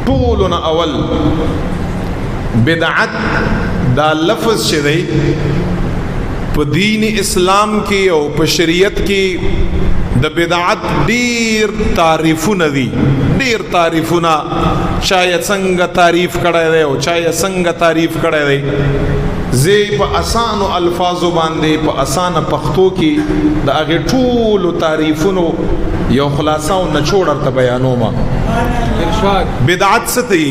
ټولو نه اول بدعت دا لفظ چې دی په دین اسلام کې او په شریعت کې د بدعت ډیر تعریفونه دي، ډیر تعریفونه، چا یې څنګه تعریف کړی دی او چا یې څنګه تعریف کړی دی. زه په اسانو الفاظو باندې په اسانه پښتو کې د هغې ټولو تعریفونو یو خلاصه او نچوړ ورته بیانوم. بدعت څه ته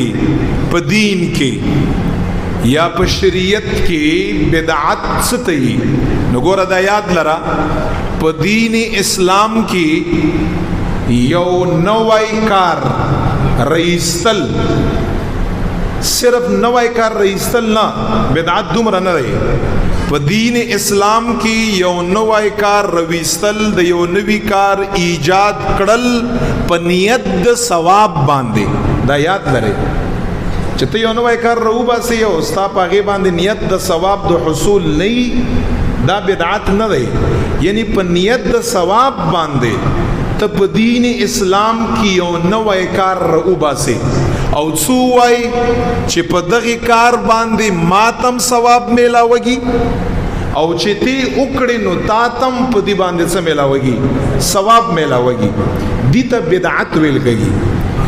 په دین کې یا په شریعت کې بدعت څه ته؟ نو ګوره دا یاد لره، په دین اسلام کې یو نوی کار رئیستل، صرف نوی کار رئیستل نه، بدعت دومره نه دی. په دین اسلام کې یو نوی کار رئیستل، د یو نوی کار ایجاد کړل په نیت د ثواب باندې. دا یاد لرئ چې ته یو نوی کار راوباسې او ستا په هغې باندې نیت د ثواب د حصول نه، دا بدعت نه دی. یعنی په نیت د ثواب باندې ته په دین اسلام کې یو نوی کار راوباسې او څو وای چې په دغه کار باندې ماتم ثواب میلاوږي او چې تی وکړې نو تاتم په دې باندې څه میلاوږي؟ ثواب میلاوږي. دې ته بدعت ویل کېږي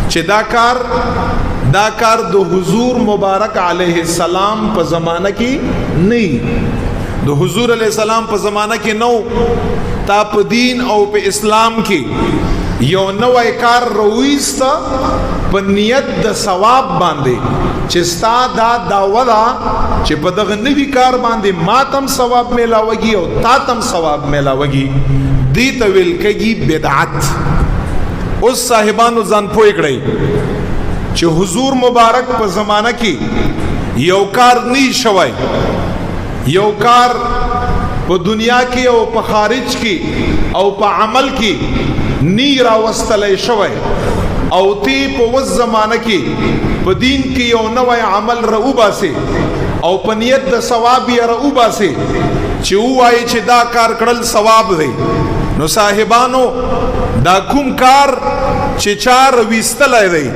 چې دا کار د حضور مبارک علیه السلام په زمانه کې نه، د حضور علیه السلام په زمانه کې نو. تا په دین او په اسلام کې یو نوی کار رویستا په نیت د ثواب باندې چې ستا دا دعوه ده چې په دغه نوی کار باندې ماتم ثواب میلاوږي او تاتم ثواب میلاوږي، دې ته ویل کېږي بدعت. اوس صاحبانو ځان پوه کړئ چې حضور مبارک په زمانہ کې یو کار نه شوی، یو کار په دنیا کې او په خارج کې او په عمل کې نی راوستلی شوی، او تی په وس زمانہ کې په دین کې یو نوی عمل راوباسې او په نیت د ثواب یې راوباسې چې ووایي چې دا کار کړل ثواب دی. نو صاحبانو دا کوم کار چې چا راویستلی دی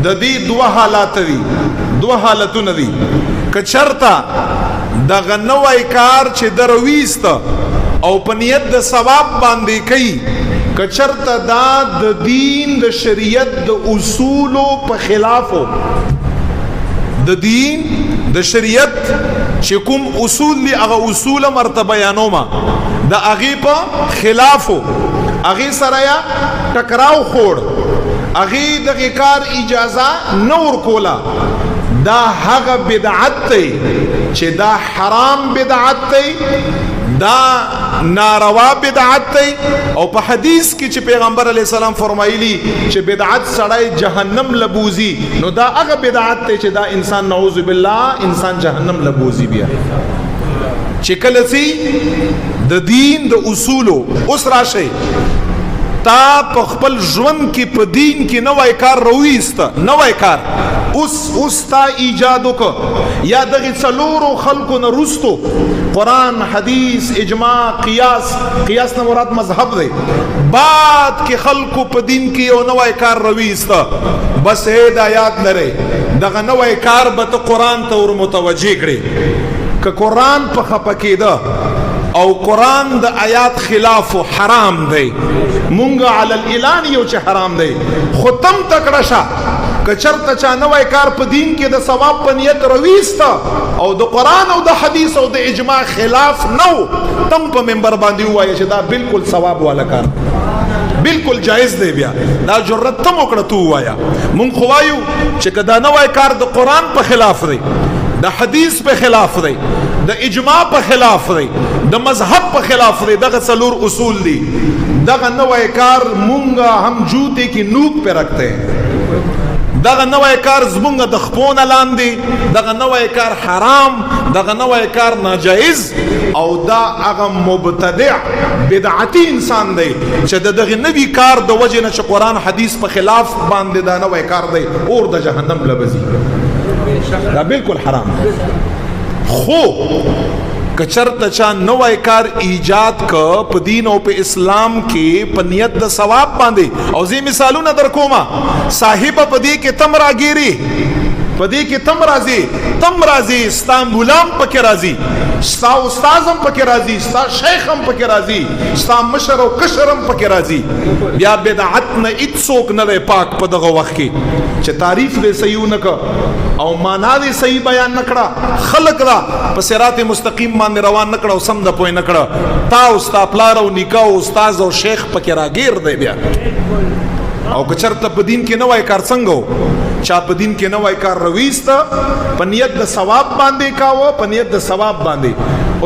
د دې دوه حالات دي، دوه حالتونه دي. که چرته دغه نوی کار چې د راویست او په نیت د ثواب باندې کوي، که چرته دا د دین د شریعت د اصولو په خلافو، د دین د شریعت چې کوم اصول دي هغه اصول مرته بیانومه، د هغې په خلافو، هغې سره یا ټکراو خوړ، هغې دغه کار اجازه نه ورکوله، دا هغه بدعت دی چې دا حرام بدعت دی، دا ناروا بدعت دی. او په حدیث کې چې پیغمبر علیه السلام فرمایلی چې بدعت سړی جهنم لبوزي، نو دا هغه بدعت دی چې دا انسان نعوذ بالله انسان جهنم لبوزي. بیا چې کله سي د دین د اصولو اوس راشي تا په خپل ژوند کې په دین کې نوی کار راویسته، نوی کار اوس تا ایجاد وکړه، یا دغه څلورو خلکو نه رستو قرآن حدیث اجماع قیاس، قیاس نه مراد مذهب دی، بعد کې خلکو په دین کې یو نوی کار راویسته، بس دا یاد لرئ دغه نوی کار به ته قرآن ته ور متوجه کړي. که قرآن په خپه کېده او قرآن د آیات خلاف حرام دی، مونږ علی الاعلان یو چې حرام دی، خو تم تکړه شه که چرته چا نوی کار په دین کې د ثواب په نیت راویسته او د قرآن او د حدیث او د اجماع خلاف نو، تم په منبر باندې ووایه چې دا بالکل ثواب والا کار، بالکل جایز دی. بیا دا جرأت تم وکړه تو ووایه. مونږ خو وایو چې که دا نوی کار د قرآن په خلاف دی، د حدیث په خلاف دی، د اجماع په خلاف دی، د مذهب په خلاف دی، دغه څلور اصول دي، دغه نوی کار مونږ هم جوتے کی نوک پہ رکھتے ہیں، دغه نوی کار زمونږ د خپونه لاندې، دغه نوی کار حرام، دغه نوی کار ناجایز، او دا هغه مبتدع بدعتی انسان دی چې دغه نوی کار د وجې نه چې قرآن حدیث په خلاف باندې دا نوی کار دی اور د جهنم لبزي، دا بالکل حرام دی. خو کچرته چا نوی کار ایجاد ک په دین او په اسلام کې په نیت د ثواب باندې، او زی مثالونه در کومه، صاحب په دې کې تم راګيري، په دې کې تم راځي، ستا غلام پکې راځي، ستا استاد هم پکې راځي، ستا شیخ هم پکې راځي، ستا مشر او کشر هم پکې راځي. بیا بدعت نه هیڅوک نه دی پاک په دغه وخت کې چې تعریف دې صحیح ونکړه او معنا دې صحیح بیان نکړه، خلق را په صراط مستقیم باندې روان نکړه او سم د پوي نکړه، تا او ستا پلار او نیکه او استاد او شیخ پکې راګیر دی. بیا او کچرته په دین کې نوای کار څنګه چا په دین کې نوای کار رويسته په نیت د ثواب باندې کاوه، په نیت د ثواب باندې.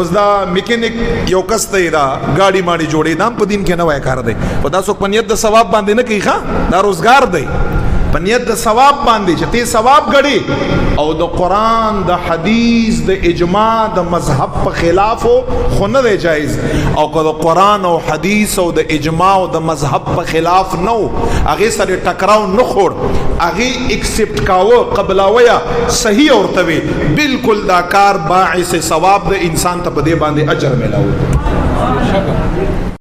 اوس دا میکینیک یو کس دی دا گاڑی ماڑی جوړي نام په دین کې نوای کار دی، په تاسو په نیت د ثواب باندې نه کوي، ښا دا روزګار دی په نیت د ثواب باندې چې ته ثواب غړي او د قران د حدیث د اجماع د مذهب په خلاف خو نه دی جایز. او که د قران او حدیث او د اجماع او د مذهب په خلاف نو هغه سره ټکراو نه خور، هغه ایکسپټ کاوه قبلاویا صحیح اورتوي، بالکل دا کار باعث ثواب د انسان ته په دې باندې اجر ملاوي.